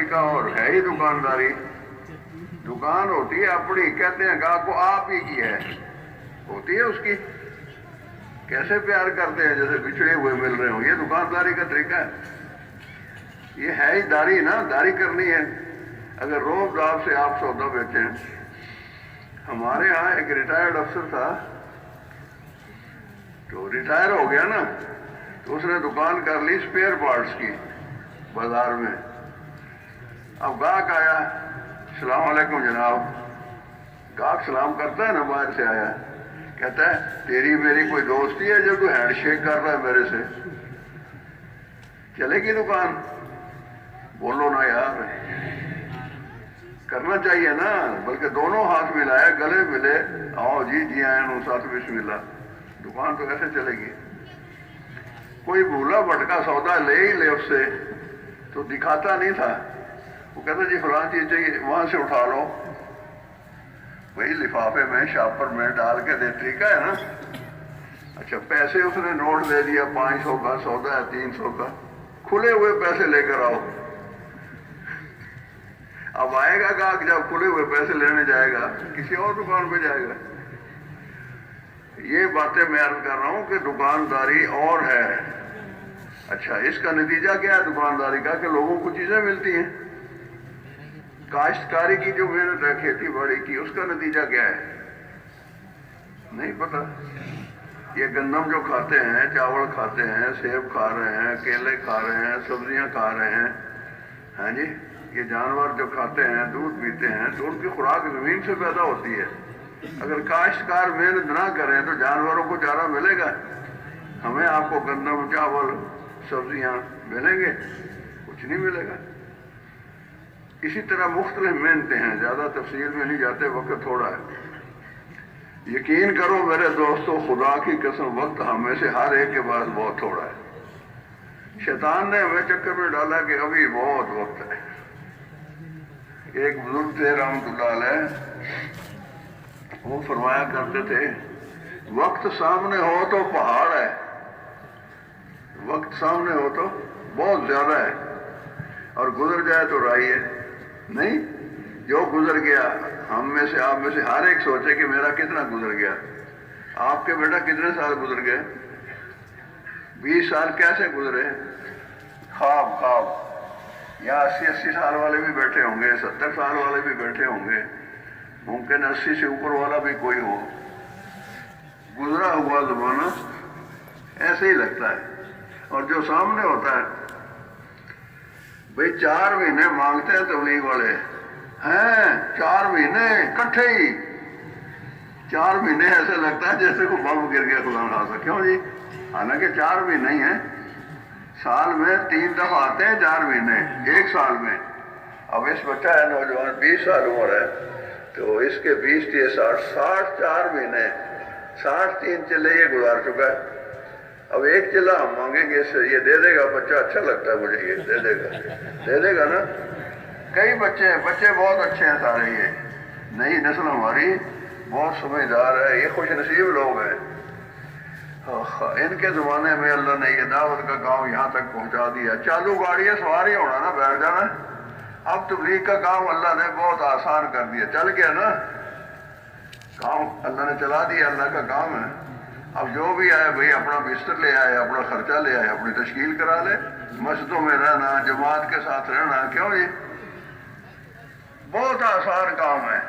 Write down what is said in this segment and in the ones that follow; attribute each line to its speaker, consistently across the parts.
Speaker 1: طریقہ اور ہے ہی دکانداری. دکان ہوتی ہے اپنی, کہتے ہیں گاہک کو آپ ہی کی ہے, ہوتی ہے اس کی. کیسے پیار کرتے ہیں جیسے بچھڑے ہوئے مل رہے ہوں. یہ دکانداری کا طریقہ ہے. یہ ہے ہی داری نا, داری کرنی ہے. اگر روب داب سے آپ سودا بیچیں. ہمارے ہاں ایک ریٹائرڈ افسر تھا, تو ریٹائر ہو گیا نا, تو اس نے دکان کر لی اسپیئر پارٹس کی بازار میں. اب گاہک آیا, السلام علیکم جناب. گاہک سلام کرتا ہے نا, باہر سے آیا, کہتا ہے تیری میری کوئی دوستی ہے جو تو ہینڈ شیک کر رہا ہے میرے سے؟ چلے گی دکان؟ بولو نا یار, کرنا چاہیے نا. بلکہ دونوں ہاتھ ملائے, گلے ملے, آؤ جی جی آئے نو ساتھ بسم اللہ. دکان تو کیسے چلے گی؟ کوئی بھولا بھٹکا سودا لے ہی لے اس سے تو دکھاتا نہیں تھا. وہ کہتا جی فلاں چیز چاہیے, وہاں سے اٹھا لو. وہی لفافے میں شاپر میں ڈال کے دے, طریقہ ہے نا. اچھا پیسے اس نے نوٹ دے دیا, 500 کا سودا ہے, 300 کا. کھلے ہوئے پیسے لے کر آؤ. اب آئے گا گاہک جب کھلے ہوئے پیسے لینے جائے گا, کسی اور دکان پہ جائے گا. یہ باتیں میں عرض کر رہا ہوں کہ دکانداری اور ہے. اچھا اس کا نتیجہ کیا ہے دکانداری کا؟ کہ لوگوں کو چیزیں ملتی ہیں. کاشتکاری کی جو محنت ہے, کھیتی باڑی کی, اس کا نتیجہ کیا ہے؟ نہیں پتا. یہ گندم جو کھاتے ہیں, چاول کھاتے ہیں, سیب کھا رہے ہیں, کیلے کھا رہے ہیں, سبزیاں کھا رہے ہیں, ہاں جی, یہ جانور جو کھاتے ہیں, دودھ پیتے ہیں, تو ان کی خوراک زمین سے پیدا ہوتی ہے. اگر کاشتکار محنت نہ کریں تو جانوروں کو چارہ ملے گا؟ ہمیں آپ کو گندم, چاول, سبزیاں ملیں گے؟ کچھ نہیں ملے گا. اسی طرح مختلف محنتیں ہیں, زیادہ تفصیل میں نہیں جاتے, وقت تھوڑا ہے. یقین کرو میرے دوستو, خدا کی قسم, وقت ہم میں سے ہر ایک کے پاس بہت تھوڑا ہے. شیطان نے ہمیں چکر میں ڈالا کہ ابھی بہت وقت ہے. ایک بزرگ تھے رحمۃ اللہ علیہ, وہ فرمایا کرتے تھے وقت سامنے ہو تو پہاڑ ہے, وقت سامنے ہو تو بہت زیادہ ہے, اور گزر جائے تو رائی ہے. نہیں, جو گزر گیا, ہم میں سے, آپ میں سے ہر ایک سوچے کہ میرا کتنا گزر گیا. آپ کے بیٹا کتنے سال گزر گئے؟ 20 سال کیسے گزرے؟ خواب خواب. یا 80 سال والے بھی بیٹھے ہوں گے, 70 سال والے بھی بیٹھے ہوں گے, ممکن 80 سے اوپر والا بھی کوئی ہو. گزرا ہوا زمانہ ایسے ہی لگتا ہے. اور جو سامنے ہوتا ہے, بھئی 4 مہینے مانگتے ہیں تبلیغ والے ہیں, 4 مہینے کٹھے ہی, 4 مہینے ایسے لگتا ہے جیسے کوئی بم گر گیا خدا نہ خاصا. کیوں جی؟ حالانکہ 4 مہینے ہی ہیں. سال میں 3 دفعہ آتے ہیں 4 مہینے, ایک سال میں. اب اس بچہ ہے نوجوان, 20 سال عمر ہے, تو اس کے 20 تھے 60 4 مہینے, 60 3 چلے یہ گزار چکا ہے. اب ایک چلا ہم مانگیں گے اس سے, یہ دے دے گا بچہ؟ اچھا لگتا ہے مجھے, یہ دے دے گا, دے دے گا نا. کئی بچے بہت اچھے ہیں سارے. یہ نئی نسل ہماری بہت سمجھدار ہے, یہ خوش نصیب لوگ ہیں. ان کے زمانے میں اللہ نے یہ دعوت کا کام یہاں تک پہنچا دیا. چالو گاڑیاں سواری ہونا نا, بیٹھ جانا. اب تبلیغ کا کام اللہ نے بہت آسان کر دیا, چل گیا نا کام, اللہ نے چلا دیا, اللہ کا کام ہے. اب جو بھی آئے بھئی اپنا بستر لے آئے, اپنا خرچہ لے آئے, اپنی تشکیل کرا لے, مسجدوں میں رہنا, جماعت کے ساتھ رہنا. کیوں جی؟ بہت آسان کام ہے,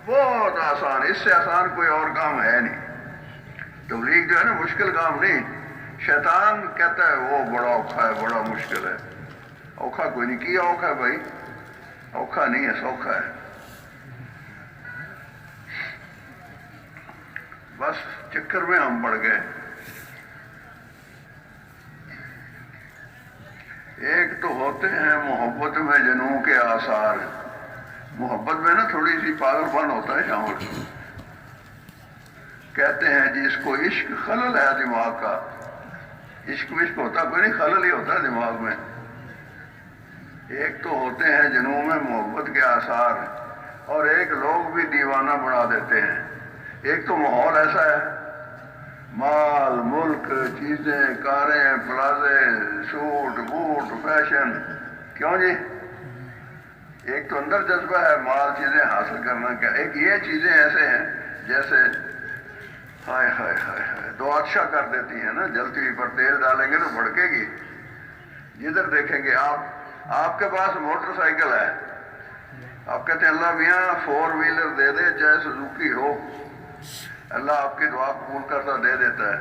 Speaker 1: بہت آسان. اس سے آسان کوئی اور کام ہے نہیں. تبلیغ جو ہے نا مشکل کام نہیں. شیطان کہتا ہے وہ بڑا اوکھا ہے, بڑا مشکل ہے. اوکھا کوئی نہیں. کیا اوکھا ہے بھائی؟ اوکھا نہیں ہے, سوکھا ہے. بس چکر میں ہم پڑ گئے. ایک تو ہوتے ہیں محبت میں جنوں کے آثار. محبت میں نا تھوڑی سی پاگل پن ہوتا ہے شامل. کہتے ہیں جس کو عشق خلل ہے دماغ کا. عشق وشق ہوتا کوئی نہیں, خلل ہی ہوتا ہے دماغ میں. ایک تو ہوتے ہیں جنوں میں محبت کے آثار, اور ایک لوگ بھی دیوانہ بنا دیتے ہیں. ایک تو ماحول ایسا ہے, مال ملک, چیزیں, کاریں, پلازے, سوٹ بوٹ, فیشن. کیوں جی؟ ایک تو اندر جذبہ ہے مال چیزیں حاصل کرنا کا، ایک یہ چیزیں ایسے ہیں جیسے ہائے ہائے ہائے ہائے دو اچھا کر دیتی ہیں نا، جلتی ہوئی پر تیل ڈالیں گے تو بھڑکے گی. جدھر دیکھیں گے آپ کے پاس موٹر سائیکل ہے، آپ کہتے ہیں اللہ میاں 4 ویلر دے دے چاہے سزوکی ہو، اللہ آپ کی دعا قبول کرتا دے دیتا ہے.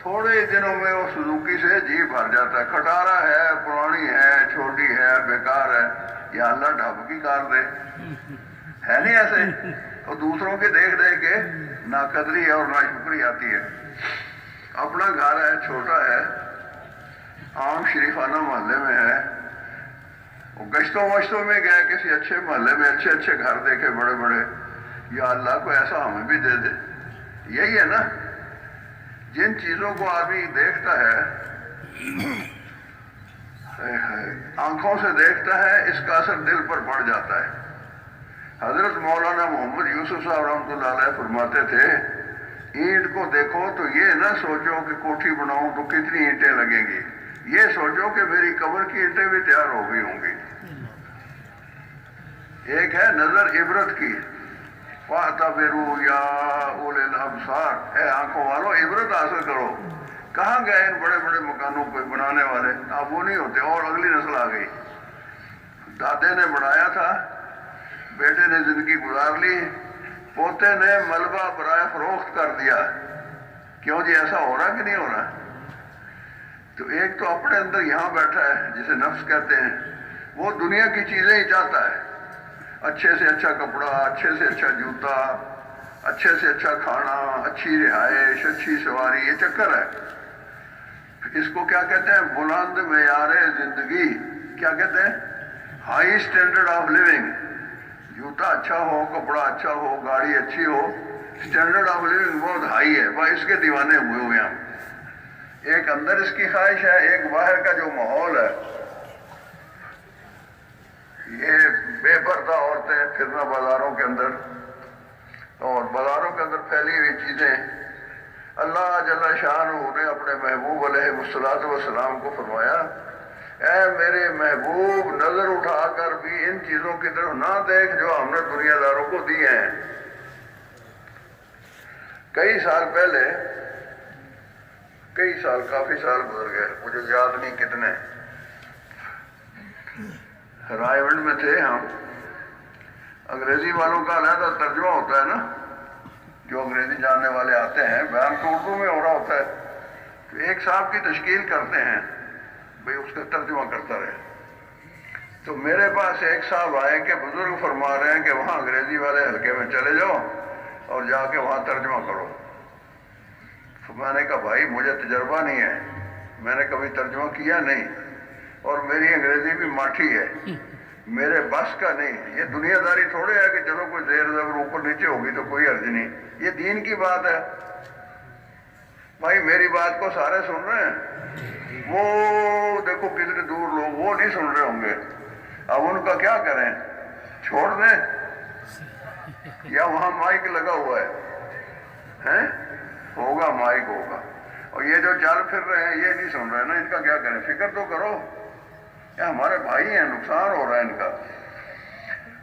Speaker 1: تھوڑے ہی دنوں میں وہ سزوکی سے جی بھر جاتا ہے، کھٹارا ہے، پرانی ہے، چھوٹی ہے، بیکار ہے، یا اللہ ڈھب کی کار دے. ہے نہیں ایسے؟ تو دوسروں کے دیکھ دیکھ کے ناقدری اور ناشکری آتی ہے. اپنا گھر ہے، چھوٹا ہے، عام شریفانہ محلے میں ہے، وہ گشتوں وشتوں میں گئے کسی اچھے محلے میں، اچھے اچھے گھر دیکھے بڑے بڑے، یا اللہ کو ایسا ہمیں بھی دے دے. یہی ہے نا، جن چیزوں کو آدمی دیکھتا ہے آنکھوں سے دیکھتا ہے، اس کا اثر دل پر پڑ جاتا ہے. حضرت مولانا محمد یوسف صاحب رحمۃ اللہ علیہ فرماتے تھے اینٹ کو دیکھو تو یہ نہ سوچو کہ کوٹھی بناؤں تو کتنی اینٹیں لگیں گی، یہ سوچو کہ میری قبر کی اینٹیں بھی تیار ہو گئی ہوں گی. ایک ہے نظر عبرت کی، فَاعْتَبِرُوا يَا أُولِي الْأَبْصَارِ، اے آنکھوں والو عبرت حاصل کرو. کہاں گئے ان بڑے بڑے مکانوں کو بنانے والے؟ اب وہ نہیں ہوتے، اور اگلی نسل آ گئی. دادے نے بنایا تھا، بیٹے نے زندگی گزار لی، پوتے نے ملبہ برائے فروخت کر دیا. کیوں جی ایسا ہو رہا کہ نہیں ہو رہا؟ تو ایک تو اپنے اندر یہاں بیٹھا ہے جسے نفس کہتے ہیں، وہ دنیا کی چیزیں ہی چاہتا ہے، اچھے سے اچھا کپڑا، اچھے سے اچھا جوتا، اچھے سے اچھا کھانا، اچھی رہائش، اچھی سواری، یہ چکر ہے. اس کو کیا کہتے ہیں؟ بلند معیار زندگی. کیا کہتے ہیں؟ High standard of living. جوتا اچھا ہو، کپڑا اچھا ہو، گاڑی اچھی ہو، اسٹینڈرڈ آف لیونگ بہت ہائی ہے، بھائی اس کے دیوانے ہوئے ہوئے ہم. ایک اندر اس کی خواہش ہے، ایک باہر کا جو ماحول ہے. یہ بے پردہ عورتیں پھرنا بازاروں کے اندر، اور بازاروں کے اندر پھیلی ہوئی چیزیں. اللہ جل شانہ نے اپنے محبوب علیہ الصلوۃ والسلام کو فرمایا اے میرے محبوب نظر اٹھا کر بھی ان چیزوں کی طرف نہ دیکھ جو ہم نے دنیا داروں کو دی ہیں. کئی سال پہلے، کئی سال، کافی سال گزر گئے، مجھے یاد نہیں کتنے، رائے ونڈ میں تھے ہم. انگریزی والوں کا علیحدہ ترجمہ ہوتا ہے نا، جو انگریزی جاننے والے آتے ہیں، بیان تو اردو میں ہو رہا ہوتا ہے، تو ایک صاحب کی تشکیل کرتے ہیں بھئی اس کا ترجمہ کرتا رہے. تو میرے پاس ایک صاحب آئے کہ بزرگ فرما رہے ہیں کہ وہاں انگریزی والے حلقے میں چلے جاؤ اور جا کے وہاں ترجمہ کرو. تو میں نے کہا بھائی مجھے تجربہ نہیں ہے، میں نے کبھی ترجمہ کیا نہیں، اور میری انگریزی بھی ماٹھی ہے، میرے بس کا نہیں. یہ دنیا داری تھوڑے ہے کہ چلو کوئی زیر زبر اوپر نیچے ہوگی تو کوئی حرج نہیں، یہ دین کی بات ہے. بھائی میری بات کو سارے سن رہے ہیں، وہ دیکھو کتنے دور لوگ وہ نہیں سن رہے ہوں گے. اب ان کا کیا کریں؟ چھوڑ دیں یا وہاں مائک لگا ہوا ہے؟ ہوگا مائک ہوگا، اور یہ جو چل پھر رہے ہیں یہ نہیں سن رہے نا، ان کا کیا کریں؟ فکر تو کرو، یہ ہمارے بھائی ہیں، نقصان ہو رہا ہے ان کا.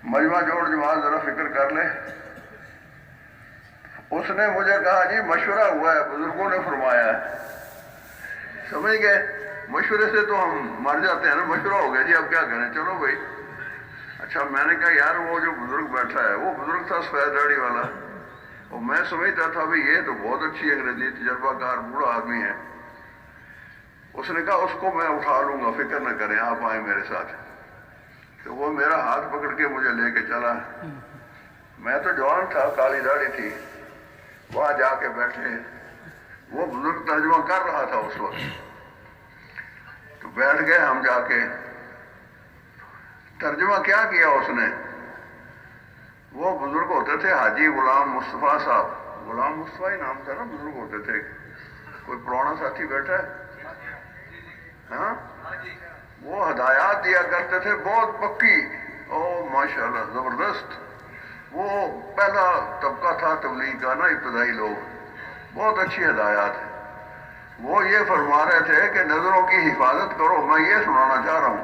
Speaker 1: مجمع جوڑ جماعت ذرا فکر کر لے. اس نے مجھے کہا جی مشورہ ہوا ہے، بزرگوں نے فرمایا ہے. سمجھ گئے؟ مشورے سے تو ہم مر جاتے ہیں نا، مشورہ ہو گیا جی اب کیا کریں، چلو بھائی. اچھا میں نے کہا یار وہ جو بزرگ بیٹھا ہے وہ بزرگ تھا سفید داڑھی والا، اور میں سمجھتا تھا بھئی یہ تو بہت اچھی انگریزی، تجربہ کار بوڑھا آدمی ہے. اس نے کہا اس کو میں اٹھا لوں گا، فکر نہ کریں، آپ آئیں میرے ساتھ. تو وہ میرا ہاتھ پکڑ کے مجھے لے کے چلا. میں تو جوان تھا، کالی داڑھی تھی. وہاں جا کے بیٹھے، وہ بزرگ ترجمہ کر رہا تھا اس وقت. تو بیٹھ گئے ہم جا کے. ترجمہ کیا کیا اس نے؟ وہ بزرگ ہوتے تھے حاجی غلام مصطفیٰ صاحب، غلام مصطفیٰ ہی نام تھا نا، بزرگ ہوتے تھے. کوئی پرانا ساتھی بیٹھا ہے؟ ہاں، وہ ہدایات دیا کرتے تھے بہت پکی، او ماشاءاللہ زبردست. وہ پہلا طبقہ تھا تبلیغ کا نا، ابتدائی لوگ، بہت اچھی ہدایات ہے. وہ یہ فرما رہے تھے کہ نظروں کی حفاظت کرو. میں یہ سنانا چاہ رہا ہوں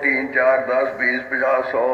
Speaker 1: 3 4 10 20 50 100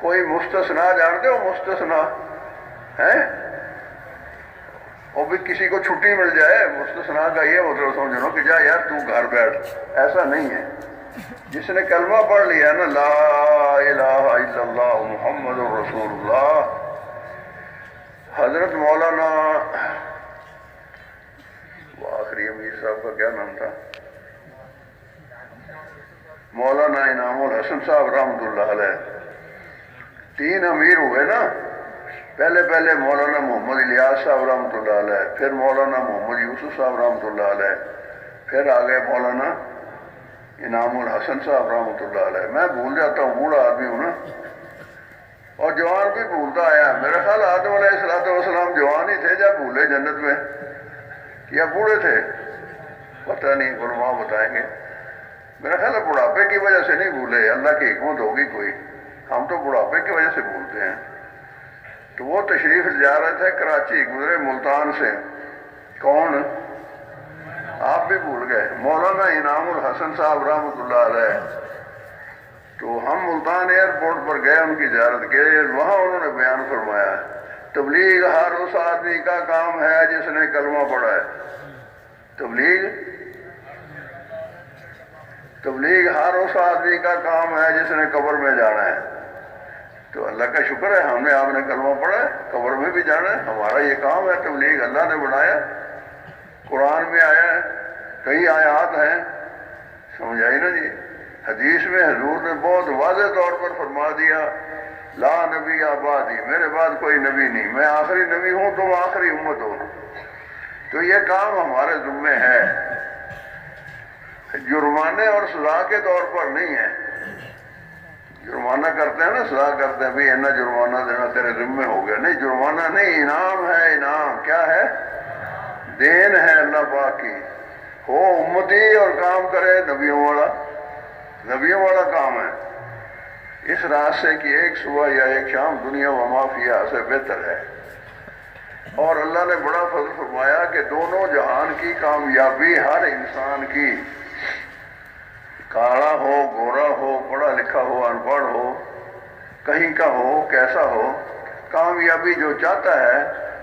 Speaker 1: کوئی مستثنا جانتے ہو مستثنا ہے؟ اور بھی کسی کو چھٹی مل جائے مستثنا کا یہ مطلب سمجھ لو کہ جا یار تو گھر بیٹھ، ایسا نہیں ہے۔ جس نے کلمہ پڑھ لیا نا لا الہ الا اللہ محمد رسول اللہ، حضرت مولانا وہ آخری امیر صاحب کا کیا نام تھا، مولانا انعام الحسن صاحب رحمۃ اللہ علیہ، 3 امیر ہوئے نا، پہلے مولانا محمد الیاس صاحب رحمۃ اللہ علیہ، پھر مولانا محمد یوسف صاحب رحمۃ اللہ علیہ، پھر آگئے مولانا انعام الحسن صاحب رحمۃ اللہ علیہ۔ میں بھول جاتا ہوں، بوڑھا آدمی ہوں نا، اور جوان بھی بھولتا آیا۔ میرا خیال آدم علیہ السلام جوان ہی تھے جب بھولے جنت میں، یا بوڑھے تھے، پتہ نہیں، علماء بتائیں گے۔ میرا خیال ہے بڑھاپے کی وجہ سے نہیں بھولے، اللہ کی حکمت ہوگی کوئی، ہم تو بڑھاپے کی وجہ سے بھولتے ہیں۔ تو وہ تشریف جا رہے تھے کراچی، گزرے ملتان سے، کون؟ آپ بھی بھول گئے، مولانا انعام الحسن صاحب رحمۃ اللہ علیہ۔ تو ہم ملتان ایئرپورٹ پر گئے ان کی زیارت کے، وہاں انہوں نے بیان فرمایا تبلیغ ہر اس آدمی کا کام ہے جس نے کلمہ پڑھا ہے۔ تبلیغ ہر اس آدمی کا کام ہے جس نے قبر میں جانا ہے۔ تو اللہ کا شکر ہے ہم نے آپ نے کلمہ پڑھا ہے، قبر میں بھی جانا ہے، ہمارا یہ کام ہے تبلیغ، اللہ نے بنایا، قرآن میں آیا ہے، کئی آیات ہیں، سمجھ آئی نا جی۔ حدیث میں حضور نے بہت واضح طور پر فرما دیا لا نبی آبادی، میرے بعد کوئی نبی نہیں، میں آخری نبی ہوں، تم آخری امت ہو۔ تو یہ کام ہمارے ذمے ہے، جرمانے اور سزا کے طور پر نہیں ہے۔ جرمانہ کرتے ہیں نا، سزا کرتے ہیں، بھئی اتنا جرمانہ دینا تیرے ذمے ہو گیا، نہیں، جرمانہ نہیں، انعام ہے، انعام کیا ہے؟ دین ہے اللہ پاک کی، ہو امتی اور کام کرے نبیوں والا کام ہے۔ اس راستے کی ایک صبح یا ایک شام دنیا و ما فیہا سے بہتر ہے۔ اور اللہ نے بڑا فضل فرمایا کہ دونوں جہان کی کامیابی ہر انسان کی، کالا ہو، گورا ہو، پڑھا لکھا ہو، ان پڑھ ہو، کہیں کا ہو، کیسا ہو، کامیابی جو چاہتا ہے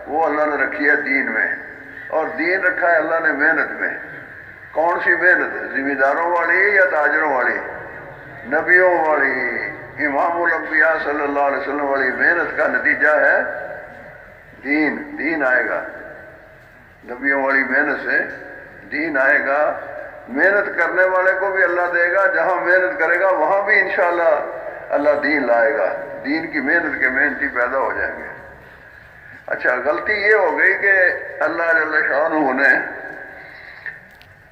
Speaker 1: وہ اللہ نے رکھی ہے دین میں، اور دین رکھا ہے اللہ نے محنت میں۔ کون سی محنت؟ ذمہ داروں والی یا تاجروں والی؟ نبیوں والی، امام الانبیاء صلی اللہ علیہ وسلم والی محنت کا نتیجہ ہے دین آئے گا۔ نبیوں والی محنت سے دین آئے گا۔ محنت کرنے والے کو بھی اللہ دے گا، جہاں محنت کرے گا وہاں بھی انشاءاللہ اللہ دین لائے گا، دین کی محنت کے محنتی پیدا ہو جائیں گے۔ اچھا، غلطی یہ ہو گئی کہ اللہ جل شانہ نے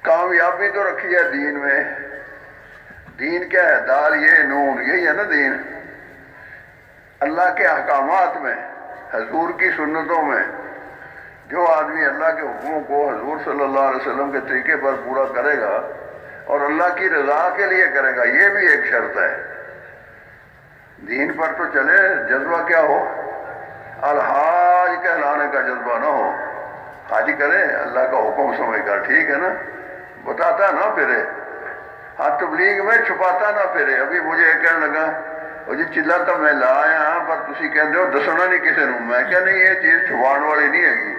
Speaker 1: کامیابی تو رکھی ہے دین میں۔ دین کیا ہے؟ دال یہ نون، یہی ہے نا دین۔ اللہ کے احکامات میں، حضور کی سنتوں میں، جو آدمی اللہ کے حکموں کو حضور صلی اللہ علیہ وسلم کے طریقے پر پورا کرے گا اور اللہ کی رضا کے لیے کرے گا، یہ بھی ایک شرط ہے۔ دین پر تو چلے، جذبہ کیا ہو؟ الحاج کہلانے کا جذبہ نہ ہو، حاج کرے اللہ کا حکم سمجھ کر، ٹھیک ہے نا، بتاتا نہ پھرے، ہاں تبلیغ میں چھپاتا نہ پھرے۔ ابھی مجھے یہ کہنے لگا وہ جی چلا تو میں لا آیا ہاں پر تسی کہتے ہو دسنا نہیں کسی نوں، میں کہا نہیں، یہ چیز چھپان والی نہیں ہے گی،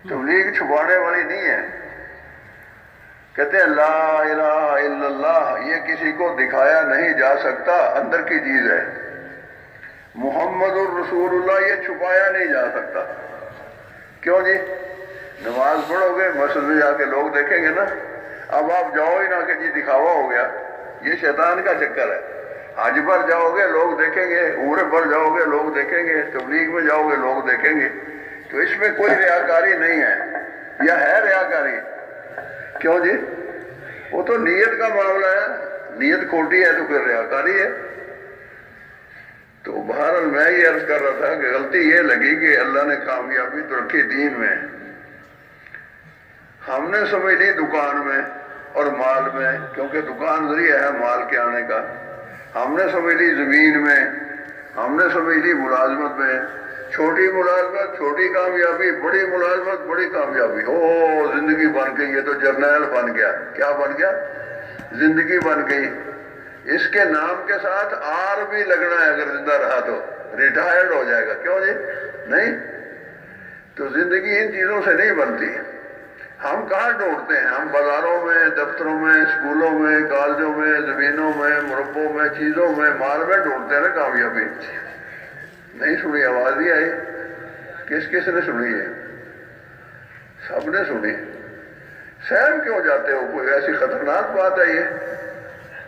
Speaker 1: تبلیغ چھپانے والی نہیں ہے۔ کہتے ہیں لا الہ الا اللہ، یہ کسی کو دکھایا نہیں جا سکتا، اندر کی چیز ہے۔ محمد الرسول اللہ، یہ چھپایا نہیں جا سکتا۔ کیوں جی؟ نماز پڑھو گے، مسجد میں جا کے لوگ دیکھیں گے نا، اب آپ جاؤ ہی نہ کہ جی دکھاوا ہو گیا، یہ شیطان کا چکر ہے۔ حج پر جاؤ گے لوگ دیکھیں گے، عمرے پر جاؤ گے لوگ دیکھیں گے، تبلیغ میں جاؤ گے لوگ دیکھیں گے، تو اس میں کوئی ریاکاری نہیں ہے، یا ہے ریاکاری؟ کیوں جی؟ وہ تو نیت کا معاملہ ہے، نیت کھوٹی ہے تو پھر ریاکاری ہے۔ تو بہرحال میں یہ عرض کر رہا تھا کہ غلطی یہ لگی کہ اللہ نے کامیابی تو رکھی دین میں، ہم نے سمجھ لی دکان میں اور مال میں، کیونکہ دکان ذریعہ ہے مال کے آنے کا، ہم نے سمجھ لی زمین میں، ہم نے سمجھ لی ملازمت میں، چھوٹی ملازمت چھوٹی کامیابی، بڑی ملازمت بڑی کامیابی، او زندگی بن گئی، یہ تو جرنیل بن گیا۔ کیا بن گیا؟ زندگی بن گئی۔ اس کے نام کے ساتھ آر بھی لگنا ہے، اگر زندہ رہا تو ریٹائرڈ ہو جائے گا، کیوں جی؟ نہیں تو زندگی ان چیزوں سے نہیں بنتی۔ ہم کہاں ڈھونڈتے ہیں؟ ہم بازاروں میں، دفتروں میں، اسکولوں میں، کالجوں میں، زمینوں میں، مربوں میں، چیزوں میں، مال میں ڈھونڈتے ہیں نا کامیابی۔ نہیں سنی؟ آواز نہیں آئی؟ کس کس نے سنی ہے؟ سب نے سنی۔ سہم کیوں جاتے ہو؟ کوئی ایسی خطرناک بات ہے؟ یہ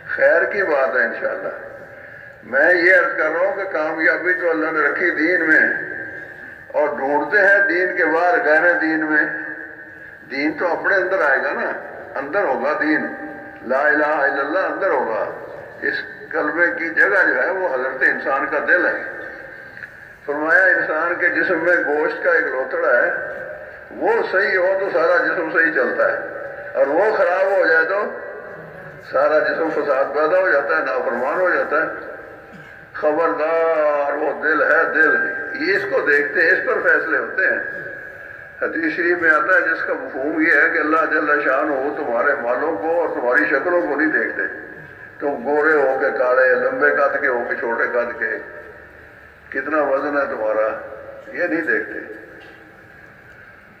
Speaker 1: خیر کی بات ہے انشاءاللہ۔ میں یہ عرض کر رہا ہوں کہ کامیابی تو اللہ نے رکھی دین میں، اور ڈھونڈتے ہیں دین کے باہر غیر دین میں۔ دین تو اپنے اندر آئے گا نا، اندر ہوگا دین، لا الہ الا اللہ اندر ہوگا۔ اس کلمے کی جگہ جو ہے وہ حضرت انسان کا دل ہے۔ فرمایا انسان کے جسم میں گوشت کا ایک لوتڑا ہے، وہ صحیح ہو تو سارا جسم صحیح چلتا ہے، اور وہ خراب ہو جائے تو سارا جسم فساد پیدا ہو جاتا ہے، نافرمان ہو جاتا ہے۔ خبردار، وہ دل ہے، دل یہ اس کو دیکھتے ہیں، اس پر فیصلے ہوتے ہیں۔ حدیث شریف میں آتا ہے جس کا مفہوم یہ ہے کہ اللہ جل شان ہو تمہارے مالوں کو اور تمہاری شکلوں کو نہیں دیکھتے، تم گورے ہو کے کالے، لمبے قد کے ہو کے چھوٹے قد کے، کتنا وزن ہے تمہارا، یہ نہیں دیکھتے۔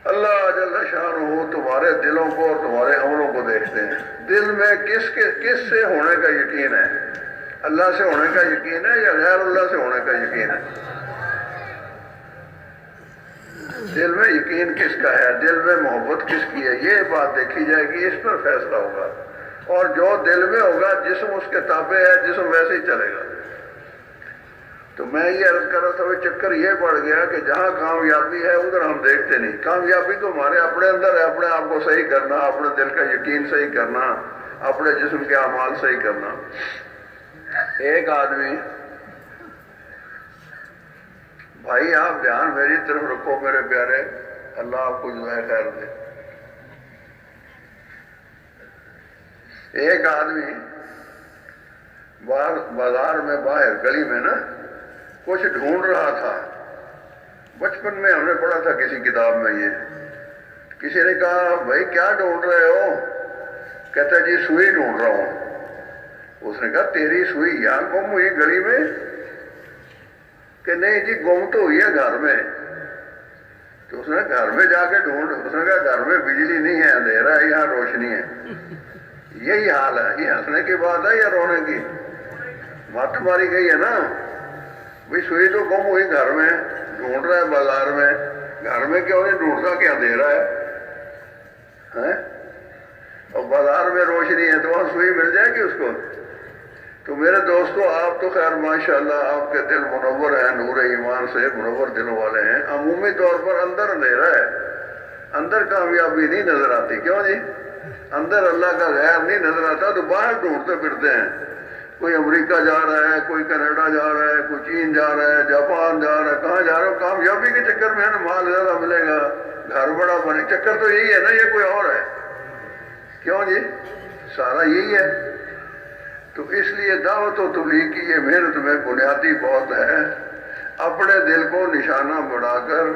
Speaker 1: اللہ جل شان ہو تمہارے دلوں کو اور تمہارے عملوں کو دیکھتے ہیں۔ دل میں کس سے ہونے کا یقین ہے؟ اللہ سے ہونے کا یقین ہے یا غیر اللہ سے ہونے کا یقین ہے؟ دل میں یقین کس کا ہے؟ دل میں محبت کس کی ہے؟ یہ بات دیکھی جائے گی، اس پر فیصلہ ہوگا۔ اور جو دل میں ہوگا، جسم اس کے تابع ہے، جسم ویسے ہی چلے گا۔ تو میں یہ عرض کر رہا تھا، وہ چکر یہ پڑ گیا کہ جہاں کامیابی ہے ادھر ہم دیکھتے نہیں۔ کامیابی تو ہمارے اپنے اندر ہے، اپنے آپ کو صحیح کرنا، اپنے دل کا یقین صحیح کرنا، اپنے جسم کے اعمال صحیح کرنا۔ ایک آدمی، بھائی آپ دھیان میری طرف رکھو میرے پیارے، اللہ آپ کو جزائے خیر دے۔ ایک آدمی بازار میں، باہر گلی میں نا، کچھ ڈھونڈ رہا تھا۔ بچپن میں ہم نے پڑھا تھا کسی کتاب میں، یہ کسی نے کہا بھائی کیا ڈھونڈ رہے ہو؟ کہتا جی سوئی ڈھونڈ رہا ہوں۔ اس نے کہا تیری سوئی یہاں گم ہوئی گلی میں؟ کہ نہیں جی گم تو ہوئی ہے گھر میں۔ تو اس نے گھر میں جا کے ڈھونڈ، اس نے کہا گھر میں بجلی نہیں ہے، اندھیرا ہے، یہاں روشنی ہے۔ یہی حال ہے، یہ ہنسنے کی بات ہے یا رونے کی؟ مت ماری گئی ہے نا بھائی، سوئی تو گم ہوئی گھر میں، ڈھونڈ رہا ہے بازار میں، گھر میں کیوں نہیں ڈھونڈتا کہ اندھیرا ہے؟ اور بازار میں روشنی ہے تو وہاں سوئی مل جائے گی اس کو۔ تو میرے دوستو، آپ تو خیر ماشاءاللہ آپ کے دل منور ہیں، نور ایمان سے منور دلوں والے ہیں۔ عمومی طور پر اندر اندھیرا ہے، اندر کامیابی نہیں نظر آتی، کیوں جی؟ اندر اللہ کا غیر نہیں نظر آتا تو باہر ڈھونڈتے پھرتے ہیں۔ کوئی امریکہ جا رہا ہے، کوئی کینیڈا جا رہا ہے، کوئی چین جا رہا ہے، جاپان جا رہا ہے، کہاں جا رہا ہے؟ کامیابی کے چکر میں ہے نا، مال زیادہ ملے گا، گھر بڑا بنے، چکر تو یہی ہے نا، یہ کوئی اور ہے؟ کیوں جی؟ سارا یہی ہے۔ تو اس لیے دعوت و تبلیغ کی یہ محنت میں بنیادی بہت ہے، اپنے دل کو نشانہ بنا کر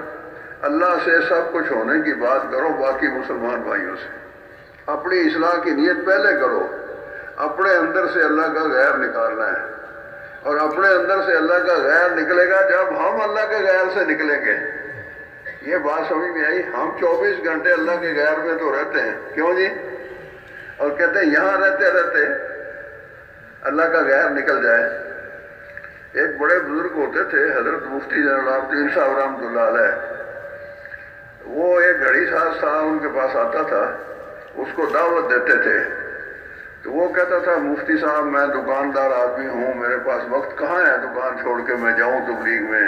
Speaker 1: اللہ سے سب کچھ ہونے کی بات کرو، باقی مسلمان بھائیوں سے اپنی اصلاح کی نیت پہلے کرو۔ اپنے اندر سے اللہ کا غیر نکالنا ہے، اور اپنے اندر سے اللہ کا غیر نکلے گا جب ہم اللہ کے غیر سے نکلیں گے۔ یہ بات سمجھ میں آئی؟ ہم 24 گھنٹے اللہ کے غیر میں تو رہتے ہیں، کیوں جی؟ اور کہتے ہیں یہاں رہتے رہتے اللہ کا غیر نکل جائے۔ ایک بڑے بزرگ ہوتے تھے، حضرت مفتی جنرل الدین صاحب رحمۃ اللہ علیہ، وہ ایک گھڑی ساز تھا، ان کے پاس آتا تھا، اس کو دعوت دیتے تھے۔ تو وہ کہتا تھا مفتی صاحب میں دکاندار آدمی ہوں، میرے پاس وقت کہاں ہے دکان چھوڑ کے میں جاؤں تبلیغ میں،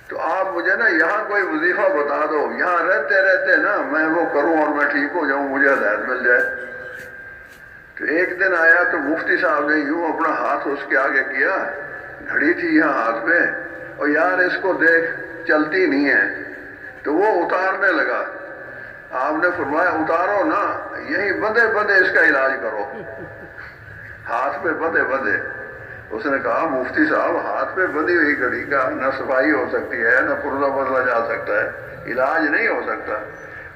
Speaker 1: تو آپ مجھے نا یہاں کوئی وظیفہ بتا دو، یہاں رہتے رہتے نا میں وہ کروں اور میں ٹھیک ہو جاؤں، مجھے ہدایت مل جائے۔ تو ایک دن آیا تو مفتی صاحب نے یوں اپنا ہاتھ اس کے آگے کیا، گھڑی تھی یہاں ہاتھ میں، اور یار اس کو دیکھ چلتی نہیں ہے، تو وہ اتارنے لگا۔ آپ نے فرمایا اتارو نا، یہی بندے بندے اس کا علاج کرو، ہاتھ پہ بندے بندے۔ اس نے کہا مفتی صاحب ہاتھ پہ بندی ہوئی گھڑی کا نہ صفائی ہو سکتی ہے، نہ پرزہ بدلا جا سکتا ہے، علاج نہیں ہو سکتا۔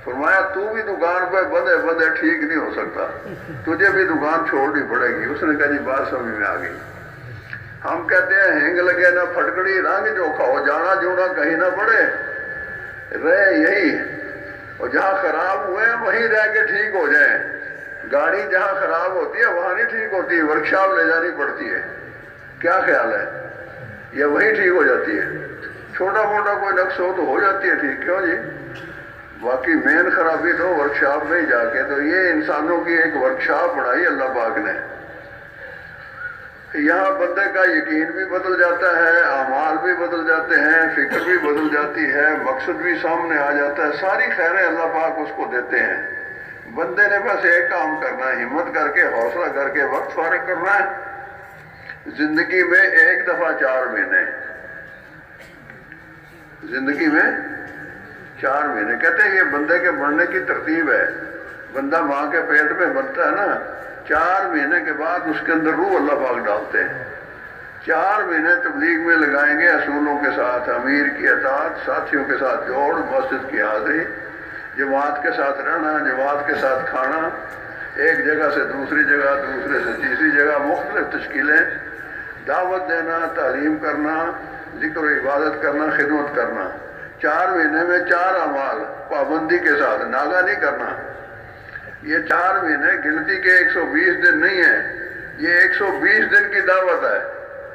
Speaker 1: فرمایا تو بھی دکان پہ بندے بندے ٹھیک نہیں ہو سکتا، تجھے بھی دکان چھوڑنی پڑے گی۔ اس نے کہا جی بات سمجھ میں آ گئی۔ ہم کہتے ہیں ہینگ لگے نہ پھٹکڑی رنگ جو کھاؤ، جانا جونا کہیں نہ پڑے، رہے یہی، اور جہاں خراب ہوئے وہیں رہ کے ٹھیک ہو جائیں۔ گاڑی جہاں خراب ہوتی ہے وہاں نہیں ٹھیک ہوتی، ورکشاپ لے جانی پڑتی ہے۔ کیا خیال ہے؟ یہ وہیں ٹھیک ہو جاتی ہے۔ چھوٹا موٹا کوئی نقص ہو تو ہو جاتی ہے ٹھیک، کیوں جی؟ باقی مین خرابی تو ورکشاپ میں ہی جا کے، تو یہ انسانوں کی ایک ورکشاپ بنائی اللہ پاک نے۔ یہاں بندے کا یقین بھی بدل جاتا ہے، اعمال بھی بدل جاتے ہیں، فکر بھی بدل جاتی ہے، مقصد بھی سامنے آ جاتا ہے، ساری خیریں اللہ پاک اس کو دیتے ہیں۔ بندے نے بس ایک کام کرنا ہے، ہمت کر کے، حوصلہ کر کے، وقت فارغ کرنا ہے۔ زندگی میں ایک دفعہ 4 مہینے، زندگی میں 4 مہینے، کہتے ہیں یہ بندے کے بڑھنے کی ترتیب ہے۔ بندہ ماں کے پیٹ میں بنتا ہے نا، 4 مہینے کے بعد اس کے اندر روح اللہ پاک ڈالتے ہیں۔ 4 مہینے تبلیغ میں لگائیں گے، اصولوں کے ساتھ، امیر کی اطاعت، ساتھیوں کے ساتھ جوڑ، مسجد کی حاضری، جماعت کے ساتھ رہنا، جماعت کے ساتھ کھانا، ایک جگہ سے دوسری جگہ، دوسرے سے تیسری جگہ، مختلف تشکیلیں، دعوت دینا، تعلیم کرنا، ذکر و عبادت کرنا، خدمت کرنا۔ 4 مہینے میں 4 اعمال پابندی کے ساتھ، ناغہ نہیں کرنا۔ یہ 4 مہینے گنتی کے 120 دن نہیں ہیں، یہ 120 دن کی دعوت ہے،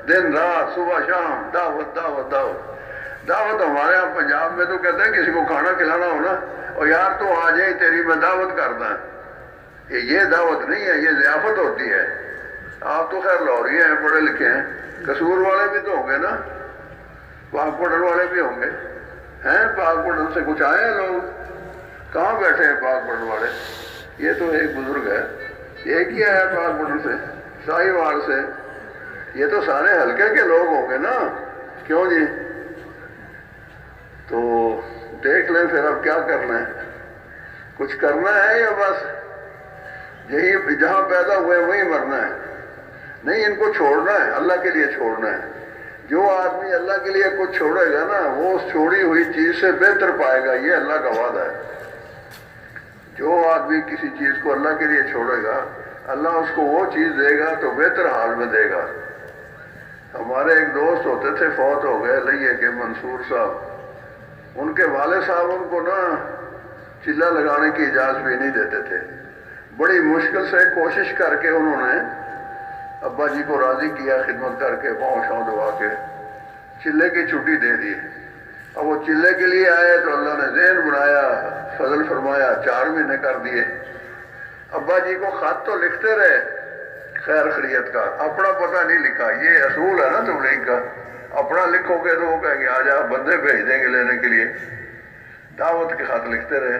Speaker 1: دن رات، صبح شام، دعوت دعوت دعوت دعوت۔ ہمارے یہاں پنجاب میں تو کہتے ہیں کسی کو کھانا کھلانا ہونا، اور یار تو آ جائے تیری میں دعوت کرنا۔ یہ دعوت نہیں ہے، یہ ضیافت ہوتی ہے۔ آپ تو خیر لاہوری ہیں، پڑھے لکھے ہیں، قصور والے بھی تو ہوں گے نا، پاک پڑھن والے بھی ہوں گے ہیں؟ پاک پڑھن سے کچھ آئے ہیں لوگ؟ کہاں بیٹھے ہیں پاک پڑھن والے؟ یہ تو ایک بزرگ ہے، ایک ہی آیا پاک پڑھن سے، شاہی وار سے۔ یہ تو سارے حلقے کے لوگ ہوں گے نا، کیوں جی؟ تو دیکھ لیں پھر اب کیا کرنا ہے، کچھ کرنا ہے یا بس یہی جہاں پیدا ہوئے وہیں مرنا ہے؟ نہیں، ان کو چھوڑنا ہے، اللہ کے لیے چھوڑنا ہے۔ جو آدمی اللہ کے لیے کچھ چھوڑے گا نا، وہ اس چھوڑی ہوئی چیز سے بہتر پائے گا، یہ اللہ کا وعدہ ہے۔ جو آدمی کسی چیز کو اللہ کے لیے چھوڑے گا، اللہ اس کو وہ چیز دے گا تو بہتر حال میں دے گا۔ ہمارے ایک دوست ہوتے تھے، فوت ہو گئے، لئیے کہ منصور صاحب، ان کے والد صاحب ان کو نا چلہ لگانے کی اجازت بھی نہیں دیتے تھے۔ بڑی مشکل سے کوشش کر کے انہوں نے ابا جی کو راضی کیا، خدمت کر کے، پاؤں شاؤں دبا کے چلے کی چھٹی دے دی۔ اب وہ چلے کے لیے آئے تو اللہ نے ذہن بنایا، فضل فرمایا، 4 مہینے کر دیے۔ ابا جی کو خط تو لکھتے رہے خیر خیریت کا، اپنا پتہ نہیں لکھا۔ یہ اصول ہے نا تبلیغ کا، اپنا لکھو گے تو وہ کہیں گے آ جا، بندے بھیج دیں گے لینے کے لیے۔ دعوت کے خط لکھتے رہے۔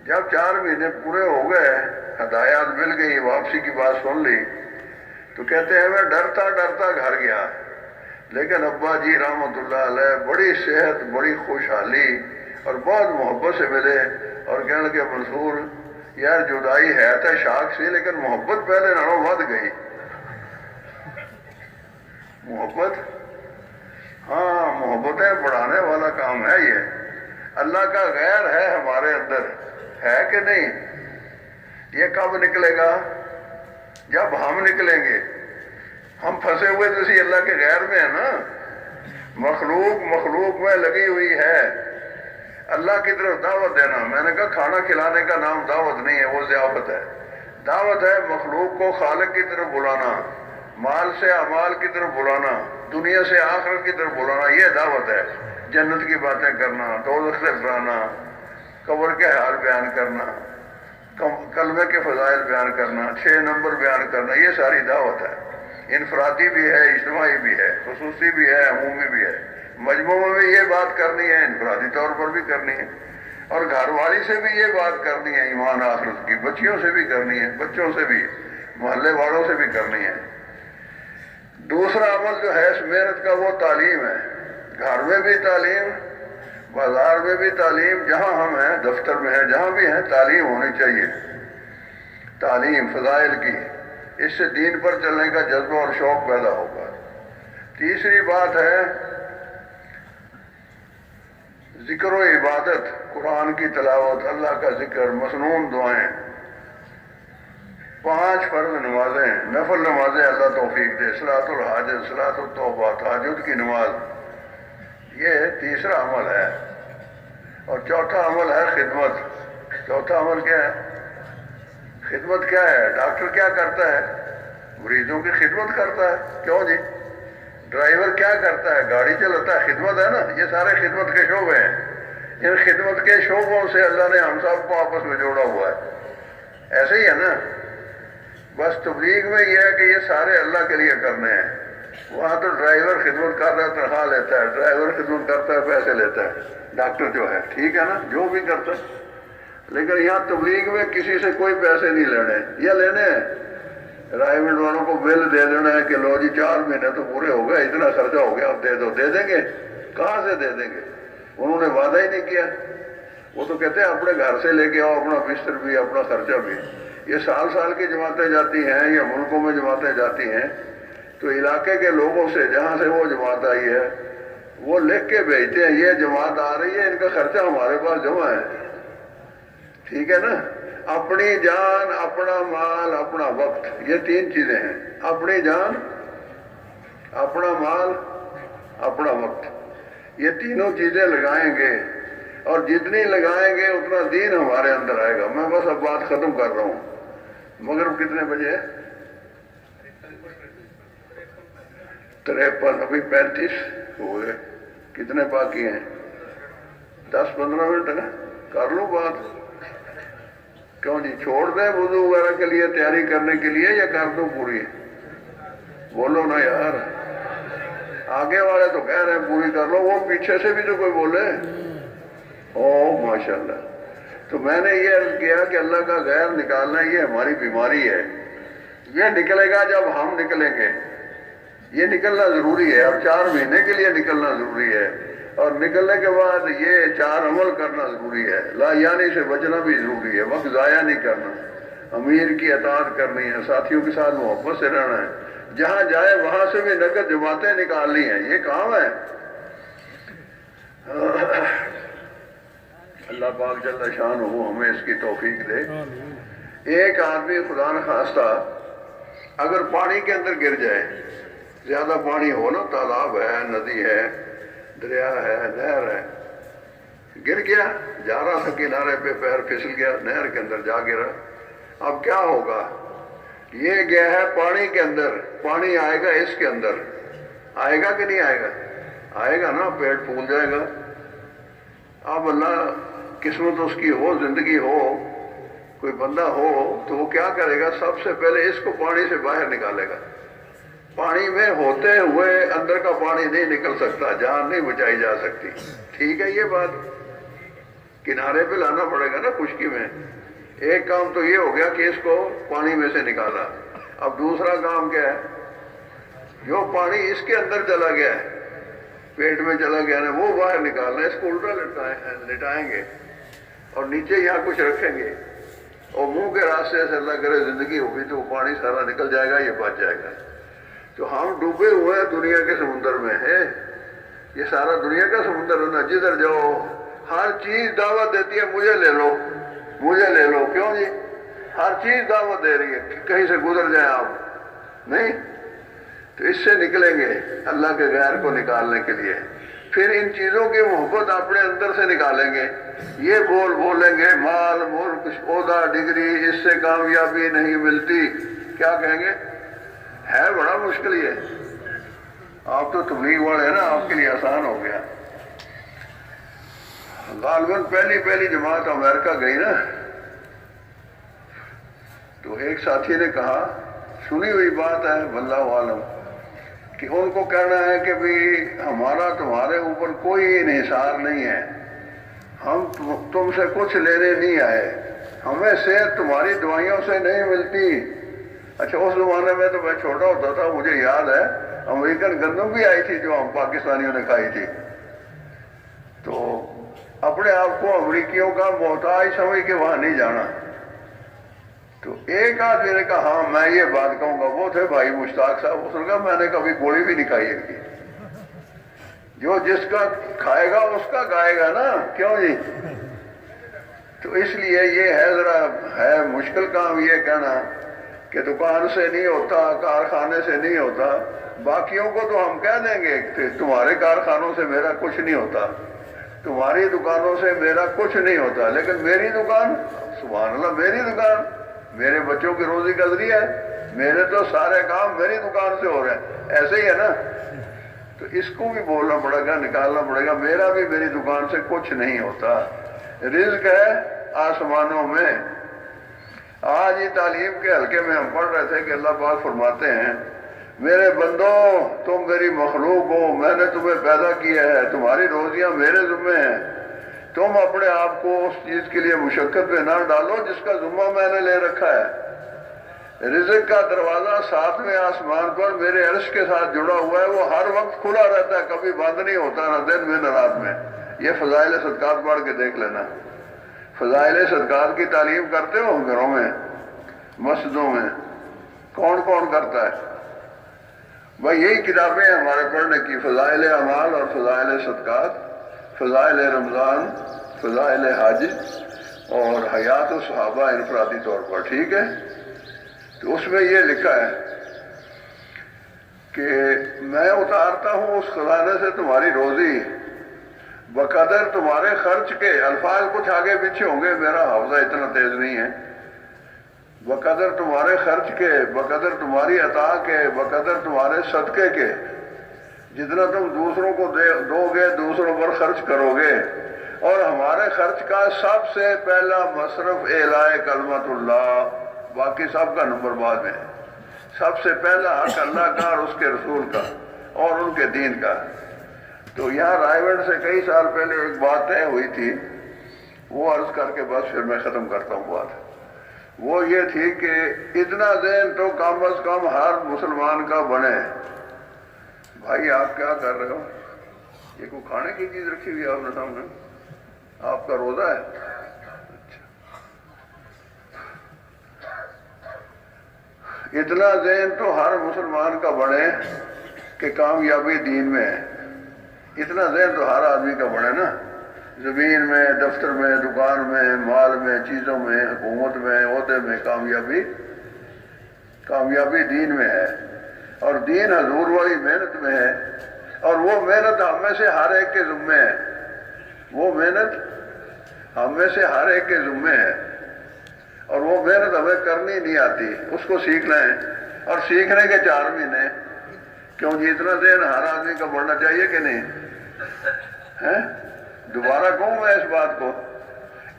Speaker 1: جب 4 مہینے پورے ہو گئے، ہدایات مل گئی، واپسی کی بات سن لی، تو کہتے ہیں میں ڈرتا ڈرتا گھر گیا، لیکن ابا جی رحمت اللہ علیہ بڑی صحت، بڑی خوشحالی اور بہت محبت سے ملے، اور کہنے لگے منصور یار جدائی ہے تو شاک سی، لیکن محبت پہلے نالوں ود گئی۔ محبت، ہاں محبتیں بڑھانے والا کام ہے یہ۔ اللہ کا غیر ہے ہمارے اندر، ہے کہ نہیں؟ یہ کب نکلے گا؟ جب ہم نکلیں گے۔ ہم پھنسے ہوئے تو اسی اللہ کے غیر میں ہے نا، مخلوق میں لگی ہوئی ہے۔ اللہ کی طرف دعوت دینا، میں نے کہا کھانا کھلانے کا نام دعوت نہیں ہے، وہ ضیافت ہے۔ دعوت ہے مخلوق کو خالق کی طرف بلانا، مال سے اعمال کی طرف بلانا، دنیا سے آخرت کی طرف بلانا، یہ دعوت ہے۔ جنت کی باتیں کرنا، دوزخ سے ڈرانا، قبر کے حال بیان کرنا، کلمے کے فضائل بیان کرنا، 6 نمبر بیان کرنا، یہ ساری دعوت ہے۔ انفرادی بھی ہے، اجتماعی بھی ہے، خصوصی بھی ہے، عمومی بھی ہے۔ مجموع میں بھی یہ بات کرنی ہے، انفرادی طور پر بھی کرنی ہے، اور گھر والی سے بھی یہ بات کرنی ہے، ایمان آخرت کی، بچیوں سے بھی کرنی ہے، بچوں سے بھی، محلے والوں سے بھی کرنی ہے۔ دوسرا عمل جو ہے اس محنت کا، وہ تعلیم ہے۔ گھر میں بھی تعلیم، بازار میں بھی تعلیم، جہاں ہم ہیں، دفتر میں ہیں، جہاں بھی ہیں، تعلیم ہونی چاہیے۔ تعلیم فضائل کی، اس سے دین پر چلنے کا جذبہ اور شوق پیدا ہوگا۔ تیسری بات ہے ذکر ذکر و عبادت، قرآن کی تلاوت، اللہ کا ذکر، مسنون دعائیں، 5 فرض نمازیں، نفل نمازیں اللہ توفیق دے، صلاۃ الحاجت، صلاۃ التوبہ، تہجد کی نماز، یہ تیسرا عمل ہے۔ اور چوتھا عمل ہے خدمت۔ چوتھا عمل کیا ہے؟ خدمت کیا ہے؟ ڈاکٹر کیا کرتا ہے؟ مریضوں کی خدمت کرتا ہے، کیوں جی؟ ڈرائیور کیا کرتا ہے؟ گاڑی چلاتا ہے، خدمت ہے نا۔ یہ سارے خدمت کے شعبے ہیں۔ ان خدمت کے شعبوں سے اللہ نے ہم سب کو آپس میں جوڑا ہوا ہے، ایسے ہی ہے نا۔ بس تبلیغ میں یہ ہے کہ یہ سارے اللہ کے لیے کرنے ہیں۔ وہاں تو ڈرائیور خدمت کر رہا ہے، تنخواہ لیتا ہے، ڈرائیور خدمت کرتا ہے، پیسے لیتا ہے، ڈاکٹر جو ہے ٹھیک ہے نا، جو بھی کرتا ہے۔ لیکن یہاں تبلیغ میں کسی سے کوئی پیسے نہیں لینے، یہ لینے ہیں رائمنڈ والوں کو بل دے دینا ہے کہ لو جی 4 مہینے تو پورے ہو گئے، اتنا خرچہ ہو گیا، اب دے دو۔ دے دیں گے؟ کہاں سے دے دیں گے؟ انہوں نے وعدہ ہی نہیں کیا۔ وہ تو کہتے ہیں اپنے گھر سے لے کے آؤ، اپنا بستر بھی، اپنا خرچہ بھی۔ یہ سال سال کی جماعتیں جاتی ہیں یا ملکوں میں جماعتیں جاتی ہیں تو علاقے کے لوگوں سے، جہاں سے وہ جماعت آئی ہے، وہ لکھ کے بھیجتے ہیں یہ جماعت آ رہی ہے، ان کا خرچہ ہمارے پاس جمع ہے، ٹھیک ہے نا۔ اپنی جان، اپنا مال، اپنا وقت، یہ 3 چیزیں ہیں۔ اپنی جان، اپنا مال، اپنا وقت، یہ تینوں چیزیں لگائیں گے، اور جتنی لگائیں گے اتنا دین ہمارے اندر آئے گا۔ میں بس اب بات ختم کر رہا ہوں۔ مغرب کتنے بجے ہے؟ 53، ابھی 35 ہوئے، کتنے باقی ہیں؟ 10-15 منٹ ہے نا، کر لوں بات؟ کیوں جی چھوڑ دیں وضو وغیرہ کے لیے تیاری کرنے کے لیے، یا کر دوں پوری؟ بولو نا یار، آگے والے تو کہہ رہے ہیں پوری کر لو، وہ پیچھے سے بھی تو کوئی بولے۔ او ماشاءاللہ۔ تو میں نے یہ عرض کیا کہ اللہ کا غیر نکالنا یہ ہماری بیماری ہے۔ یہ نکلے گا جب ہم نکلیں گے، یہ نکلنا ضروری ہے، اور 4 مہینے کے لیے نکلنا ضروری ہے، اور نکلنے کے بعد یہ 4 عمل کرنا ضروری ہے۔ لا یعنی سے بچنا بھی ضروری ہے، وقت ضائع نہیں کرنا، امیر کی اطاعت کرنی ہے، ساتھیوں کے ساتھ محبت سے رہنا ہے، جہاں جائے وہاں سے بھی نقد جماعتیں نکالنی ہیں، یہ کام ہے۔ اللہ پاک جل شان ہو ہمیں اس کی توفیق دے۔ ایک آدمی خدا نخواستہ اگر پانی کے اندر گر جائے، زیادہ پانی ہو نا، تالاب ہے، ندی ہے، دریا ہے، نہر ہے، گر گیا، جا رہا تھا کنارے پہ، پیر پھسل گیا، نہر کے اندر جا گرا، اب کیا ہوگا؟ یہ گیا ہے پانی کے اندر، پانی آئے گا اس کے اندر، آئے گا کہ نہیں آئے گا؟ آئے گا نا، پیٹ پھول جائے گا۔ اب اللہ قسمت اس کی ہو، زندگی ہو، کوئی بندہ ہو تو وہ کیا کرے گا؟ سب سے پہلے اس کو پانی سے باہر نکالے گا۔ پانی میں ہوتے ہوئے اندر کا پانی نہیں نکل سکتا، جان نہیں بچائی جا سکتی، ٹھیک ہے یہ بات؟ کنارے پہ لانا پڑے گا نا خشکی میں۔ ایک کام تو یہ ہو گیا کہ اس کو پانی میں سے نکالا، اب دوسرا کام کیا ہے؟ جو پانی اس کے اندر چلا گیا ہے، پیٹ میں چلا گیا نا، وہ باہر نکالنا، اس کو الٹا لٹائیں گے اور نیچے یہاں کچھ رکھیں گے، اور منہ کے راستے سے اللہ کرے زندگی ہوگی تو وہ پانی سارا نکل جائے گا، یہ بچ جائے گا۔ تو ہم ڈوبے ہوئے ہیں دنیا کے سمندر میں ہے، یہ سارا دنیا کا سمندر ہے نا، جدھر جاؤ ہر چیز دعوت دیتی ہے، مجھے لے لو، مجھے لے لو، کیوں جی؟ ہر چیز دعوت دے رہی ہے، کہیں سے گزر جائیں آپ نہیں؟ تو اس سے نکلیں گے اللہ کے غیر کو نکالنے کے لیے، پھر ان چیزوں کی محبت اپنے اندر سے نکالیں گے۔ یہ بولیں گے مال، ملک، عہدہ، ڈگری، اس سے کامیابی نہیں ملتی، کیا کہیں گے؟ ہے بڑا مشکل یہ۔ آپ تو تبلیغ والے ہیں نا، آپ کے لیے آسان ہو گیا۔ غالباً پہلی جماعت امریکہ گئی نا، تو ایک ساتھی نے کہا، سنی ہوئی بات ہے واللہ عالم، کہ ان کو کہنا ہے کہ بھی ہمارا تمہارے اوپر کوئی انحصار نہیں ہے، ہم تم سے کچھ لینے نہیں آئے، ہمیں صحت تمہاری دوائیوں سے نہیں ملتی۔ اچھا اس زمانے میں تو میں چھوٹا ہوتا تھا، مجھے یاد ہے امریکن گندم بھی آئی تھی جو ہم پاکستانیوں نے کھائی تھی، تو اپنے آپ کو امریکیوں کا محتاج سمجھ کے وہاں نہیں جانا۔ تو ایک آدمی نے کہا ہاں میں یہ بات کہوں گا، وہ تھے بھائی مشتاق صاحب، اس نے کہا میں نے کبھی گولی بھی نہیں کھائی ان کی، جو جس کا کھائے گا اس کا گائے گا نا، کیوں جی؟ تو اس لیے یہ ہے ذرا ہے مشکل کام یہ کہنا کہ دکان سے نہیں ہوتا، کارخانے سے نہیں ہوتا۔ باقیوں کو تو ہم کہہ دیں گے کہ تمہارے کارخانوں سے میرا کچھ نہیں ہوتا، تمہاری دکانوں سے میرا کچھ نہیں ہوتا، لیکن میری دکان، سبحان اللہ، میری دکان میرے بچوں کی روزی کا ذریعہ ہے، میرے تو سارے کام میری دکان سے ہو رہے ہیں، ایسے ہی ہے نا؟ تو اس کو بھی بولنا پڑے گا، نکالنا پڑے گا، میرا بھی میری دکان سے کچھ نہیں ہوتا، رزق ہے آسمانوں میں۔ آج ہی تعلیم کے حلقے میں ہم پڑھ رہے تھے کہ اللہ پاک فرماتے ہیں میرے بندو تم میری مخلوق ہو، میں نے تمہیں پیدا کیا ہے، تمہاری روزیاں میرے ذمہ ہیں، تم اپنے آپ کو اس چیز کے لیے مشقت میں نہ ڈالو جس کا ذمہ میں نے لے رکھا ہے۔ رزق کا دروازہ ساتویں آسمان پر میرے عرش کے ساتھ جڑا ہوا ہے، وہ ہر وقت کھلا رہتا ہے، کبھی بند نہیں ہوتا، نہ دن میں نہ رات میں۔ یہ فضائل صدقات پڑھ کے دیکھ لینا۔ فضائل صدقات کی تعلیم کرتے ہو گھروں میں، مسجدوں میں؟ کون کون کرتا ہے بھائی؟ یہی کتابیں ہیں ہمارے پڑھنے کی، فضائل اعمال اور فضائل صدقات، فضائل رمضان، فضائل حج اور حیات الصحابہ انفرادی طور پر، ٹھیک ہے؟ تو اس میں یہ لکھا ہے کہ میں اتارتا ہوں اس خزانے سے تمہاری روزی بقدر تمہارے خرچ کے، الفاظ کچھ آگے پیچھے ہوں گے، میرا حافظہ اتنا تیز نہیں ہے، بقدر تمہارے خرچ کے، بقدر تمہاری عطا کے، بقدر تمہارے صدقے کے، جتنا تم دوسروں کو دو گے دوسروں پر خرچ کرو گے۔ اور ہمارے خرچ کا سب سے پہلا مصرف اعلاء کلمت اللہ، باقی سب کا نمبر بعد میں، سب سے پہلا حق اللہ کا اور اس کے رسول کا اور ان کے دین کا۔ تو یہاں رائے گڑھ سے کئی سال پہلے ایک بات طے ہوئی تھی، وہ عرض کر کے بس پھر میں ختم کرتا ہوں بات۔ وہ یہ تھی کہ اتنا ذہن تو کم از کم ہر مسلمان کا بنے۔ بھائی آپ کیا کر رہے ہو؟ یہ کوئی کھانے کی چیز رکھی ہوئی ہے آپ نے سامنے؟ آپ کا روزہ ہے؟ اتنا ذہن تو ہر مسلمان کا بنے کہ کامیابی دین میں ہے، اتنا ذہن تو ہر آدمی کا بنے نا، زمین میں، دفتر میں، دکان میں، مال میں، چیزوں میں، حکومت میں، عہدے میں، کامیابی دین میں ہے، اور دین حضور والی محنت میں ہے، اور وہ محنت ہم میں سے ہر ایک کے ذمے ہے، وہ محنت ہم میں سے ہر ایک کے ذمے ہے، اور وہ محنت ہمیں کرنی نہیں آتی، اس کو سیکھنا ہے، اور سیکھنے کے 4 مہینے، کیوں جی اتنا ذہن ہر آدمی کا بڑھنا چاہیے کہ نہیں ہے؟ دوبارہ کہوں میں اس بات کو،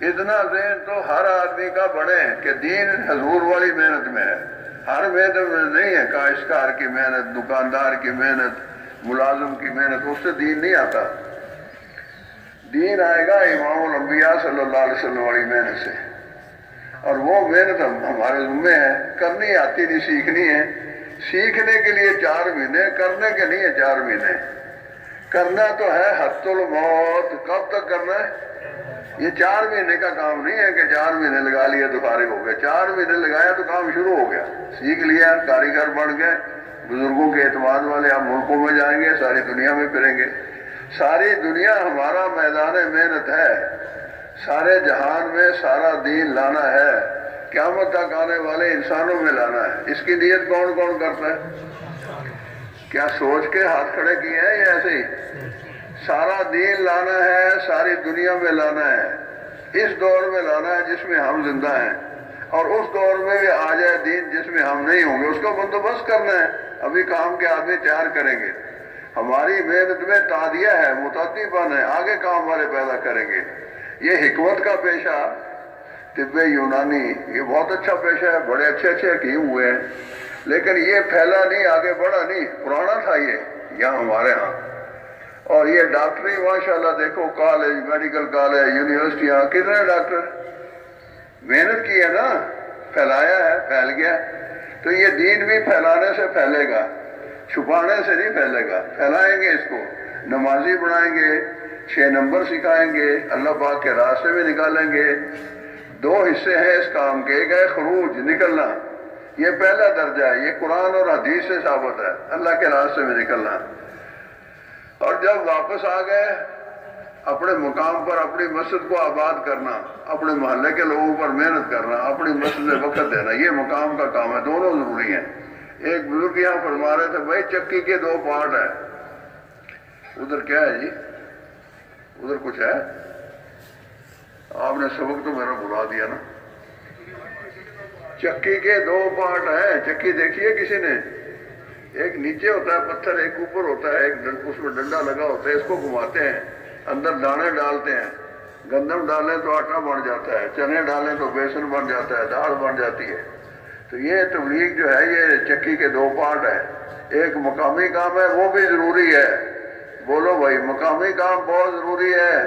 Speaker 1: اتنا ذہن تو ہر آدمی کا بڑھے کہ دین حضور والی محنت میں ہے، ہر محنت میں نہیں ہے، کاشتکار کی محنت، دکاندار کی محنت، ملازم کی محنت، اس سے دین نہیں آتا۔ دین آئے گا امام الانبیاء صلی اللہ علیہ وسلم والی محنت سے، اور وہ محنت ہمارے ذمے ہے، کرنی آتی نہیں، سیکھنی ہے، سیکھنے کے لیے 4 مہینے، کرنے کے نہیں ہے 4 مہینے، کرنا تو ہے حت الموت۔ کب تک کرنا ہے؟ یہ 4 مہینے کا کام نہیں ہے کہ 4 مہینے لگا لیے تو فارغ ہو گئے، 4 مہینے لگایا تو کام شروع ہو گیا، سیکھ لیا، کاریگر بن گئے، بزرگوں کے اعتماد والے، ہم ملکوں میں جائیں گے، ساری دنیا میں پھریں گے، ساری دنیا ہمارا میدان محنت ہے، سارے جہان میں سارا دین لانا ہے، قیامت تک آنے والے انسانوں میں لانا ہے۔ اس کی نیت کون کون کرتا ہے؟ کیا سوچ کے ہاتھ کھڑے کیے ہیں یا ایسے ہی؟ سارا دین لانا ہے، ساری دنیا میں لانا ہے، اس دور میں لانا ہے جس میں ہم زندہ ہیں، اور اس دور میں بھی آ جائے دین جس میں ہم نہیں ہوں گے، اس کا بندوبست کرنا ہے۔ ابھی کام کے آدمی تیار کریں گے، ہماری محنت میں تعدیہ ہے، متعدی بن ہے، آگے کام والے پیدا کریں گے۔ یہ حکمت کا پیشہ، طب یونانی، یہ بہت اچھا پیشہ ہے، بڑے اچھے حکیم ہوئے ہیں، لیکن یہ پھیلا نہیں، آگے بڑھا نہیں، پرانا تھا یہ یہاں ہمارے ہاں۔ اور یہ ڈاکٹری ماشاءاللہ دیکھو، کالج، میڈیکل کالج، یونیورسٹیاں، کتنے ڈاکٹر محنت کی ہے نا، پھیلایا ہے، پھیل گیا۔ تو یہ دین بھی پھیلانے سے پھیلے گا، چھپانے سے نہیں پھیلے گا، پھیلائیں گے اس کو، نمازی بنائیں گے، 6 نمبر سکھائیں گے، اللہ پاک کے راستے میں نکالیں گے۔ 2 حصے ہیں اس کام کے، ایک ہے خروج، نکلنا، یہ پہلا درجہ ہے، یہ قرآن اور حدیث سے ثابت ہے، اللہ کے راستے میں نکلنا۔ اور جب واپس آ گئے اپنے مقام پر اپنی مسجد کو آباد کرنا، اپنے محلے کے لوگوں پر محنت کرنا، اپنی مسجد میں وقت دینا، یہ مقام کا کام ہے، دونوں ضروری ہیں۔ ایک بزرگ یہاں فرما رہے تھے بھائی چکی کے دو پارٹ ہیں۔ ادھر کیا ہے جی؟ ادھر کچھ ہے؟ آپ نے سبق تو میرا بلا دیا نا۔ چکی کے دو پارٹ ہیں۔ چکی دیکھیے کسی نے؟ ایک نیچے ہوتا ہے پتھر، ایک اوپر ہوتا ہے، ایک اس میں ڈنڈا لگا ہوتا ہے، اس کو گھماتے ہیں، اندر دانے ڈالتے ہیں، گندم ڈالیں تو آٹا بن جاتا ہے، چنے ڈالیں تو بیسن بن جاتا ہے، دال بن جاتی ہے۔ تو یہ تبلیغ جو ہے یہ چکی کے دو پارٹ ہے۔ ایک مقامی کام ہے، وہ بھی ضروری ہے، بولو بھائی، مقامی کام بہت ضروری ہے،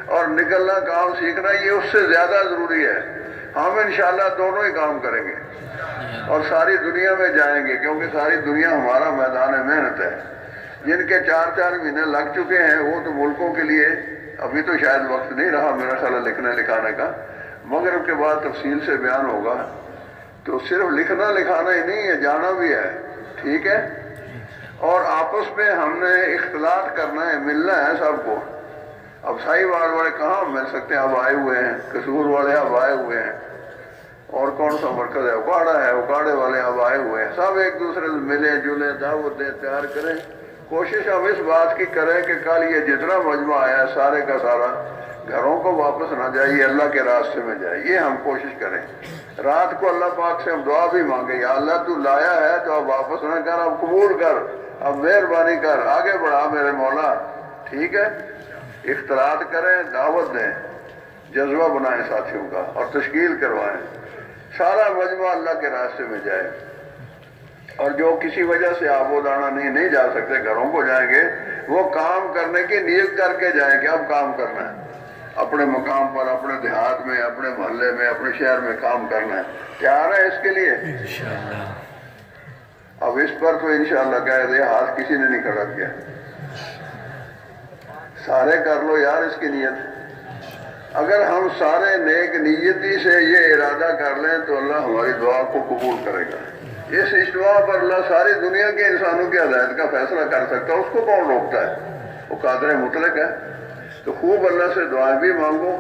Speaker 1: اور نکلنا کام سیکھنا یہ اس سے زیادہ ضروری ہے۔ ہم انشاءاللہ دونوں ہی کام کریں گے اور ساری دنیا میں جائیں گے، کیونکہ ساری دنیا ہمارا میدان محنت ہے۔ جن کے 4 مہینے لگ چکے ہیں وہ تو ملکوں کے لیے ابھی تو شاید وقت نہیں رہا میرا خیال ہے لکھنے لکھانے کا، مغرب کے بعد تفصیل سے بیان ہوگا۔ تو صرف لکھنا لکھانا ہی نہیں ہے، جانا بھی ہے، ٹھیک ہے؟ اور آپس میں ہم نے اختلاط کرنا ہے، ملنا ہے سب کو۔ اب سائی واڑ والے کہاں مل سکتے ہیں؟ اب آئے ہوئے ہیں، قصور والے اب آئے ہوئے ہیں، اور کون سا مرکز ہے؟ اکاڑا ہے، اکاڑے والے اب آئے ہوئے ہیں، سب ایک دوسرے سے ملیں جلیں، دعوت دیں، تیار کریں۔ کوشش ہم اس بات کی کریں کہ کل یہ جتنا مجمع آیا ہے سارے کا سارا گھروں کو واپس نہ جائے، یہ اللہ کے راستے میں جائے، یہ ہم کوشش کریں۔ رات کو اللہ پاک سے ہم دعا بھی مانگیں، یا اللہ تو لایا ہے تو اب واپس نہ کر، اب قبول کر، اب مہربانی کر، آگے بڑھا میرے مولا، ٹھیک ہے؟ اختلاط کریں، دعوت دیں، جذبہ بنائیں ساتھیوں کا اور تشکیل کروائیں، سارا مجمع اللہ کے راستے میں جائے۔ اور جو کسی وجہ سے آب و دانا نہیں جا سکتے، گھروں کو جائیں گے، وہ کام کرنے کی نیت کر کے جائیں کہ اب کام کرنا ہے، اپنے مقام پر، اپنے دیہات میں، اپنے محلے میں، اپنے شہر میں کام کرنا ہے۔ تیار ہے اس کے لیے؟ انشاءاللہ۔ اب اس پر تو انشاءاللہ کہہ دے، ہاتھ کسی نے نہیں کھڑا کیا، سارے کر لو یار اس کی نیت۔ اگر ہم سارے نیک نیتی سے یہ ارادہ کر لیں تو اللہ ہماری دعا کو قبول کرے گا۔ اس اجتماع پر اللہ ساری دنیا کے انسانوں کی ہدایت کا فیصلہ کر سکتا ہے، اس کو کون روکتا ہے؟ وہ قادر مطلق ہے۔ تو خوب اللہ سے دعائیں بھی مانگو۔